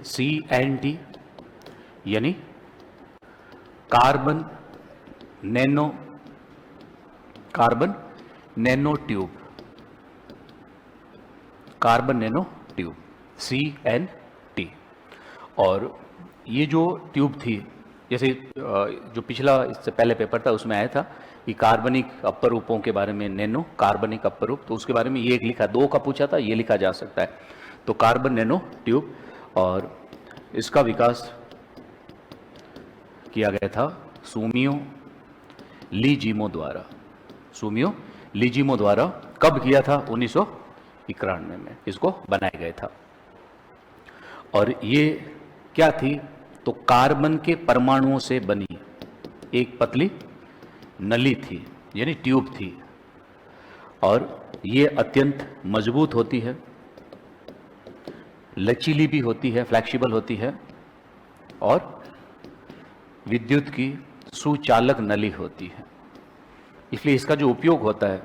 CNT यानी carbon nano tube, carbon nano tube CNT। और ये जो ट्यूब थी, जैसे जो पिछला इससे पहले पेपर था उसमें आया था कि कार्बनिक अपरूपों के बारे में, नैनो कार्बनिक अपरूप, तो उसके बारे में ये एक लिखा, 2 का पूछा था, ये लिखा जा सकता है। तो कार्बन नैनो ट्यूब, और इसका विकास किया गया था सुमियो लीजीमो द्वारा। सुमियो लीजीमो द्वारा कब किया था? 1991 में इसको बनाया गया था। और ये क्या थी? तो कार्बन के परमाणुओं से बनी एक पतली नली थी, यानी ट्यूब थी, और ये अत्यंत मजबूत होती है, लचीली भी होती है, फ्लैक्सिबल होती है, और विद्युत की सुचालक नली होती है। इसलिए इसका जो उपयोग होता है,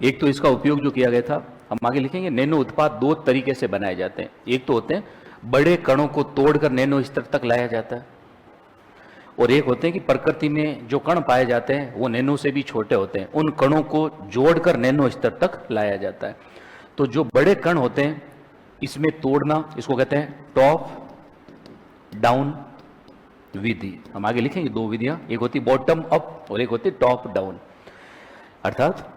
एक तो इसका उपयोग जो किया गया था, हम आगे लिखेंगे, नैनो उत्पाद 2 तरीके से बनाए जाते हैं। एक तो होते हैं बड़े कणों को तोड़कर नैनो स्तर तक लाया जाता है, और एक होते हैं कि प्रकृति में जो कण पाए जाते हैं वो नैनो से भी छोटे होते हैं, उन कणों को जोड़कर नैनो स्तर तक लाया जाता है। तो जो बड़े कण होते हैं इसमें तोड़ना, इसको कहते हैं टॉप डाउन विधि। हम आगे लिखेंगे 2 विधियां, एक होती बॉटम अप और एक होती टॉप डाउन, अर्थात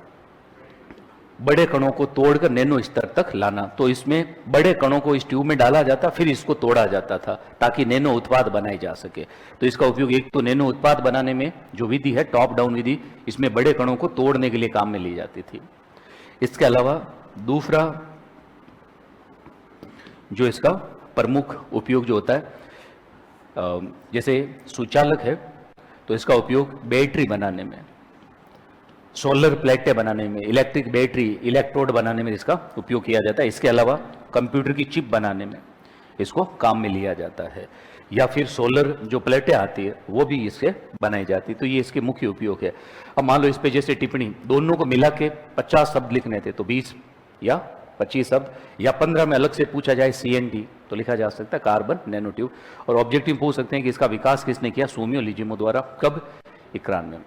बड़े कणों को तोड़कर नैनो स्तर तक लाना। तो इसमें बड़े कणों को इस ट्यूब में डाला जाता, फिर इसको तोड़ा जाता था ताकि नैनो उत्पाद बनाए जा सके। तो इसका उपयोग एक तो नैनो उत्पाद बनाने में जो विधि है टॉप डाउन विधि, इसमें बड़े कणों को तोड़ने के लिए काम में ली जाती थी। इसके अलावा दूसरा जो इसका प्रमुख उपयोग जो होता है, जैसे सुचालक है तो इसका उपयोग बैटरी बनाने में, सोलर प्लेटें बनाने में, इलेक्ट्रिक बैटरी, इलेक्ट्रोड बनाने में इसका उपयोग किया जाता है। इसके अलावा कंप्यूटर की चिप बनाने में इसको काम में लिया जाता है, या फिर सोलर जो प्लेटें आती है वो भी इससे बनाई जाती है। तो ये इसके मुख्य उपयोग है। अब मान लो इस पे जैसे टिप्पणी दोनों को मिला के 50 शब्द लिखने थे, तो 20 या 25 शब्द या 15 में अलग से पूछा जाए CNT तो लिखा जा सकता है कार्बन नैनो ट्यूब। और ऑब्जेक्टिव पूछ सकते हैं कि इसका विकास किसने किया? सुमियो लीजीमो द्वारा। कब? 91 में।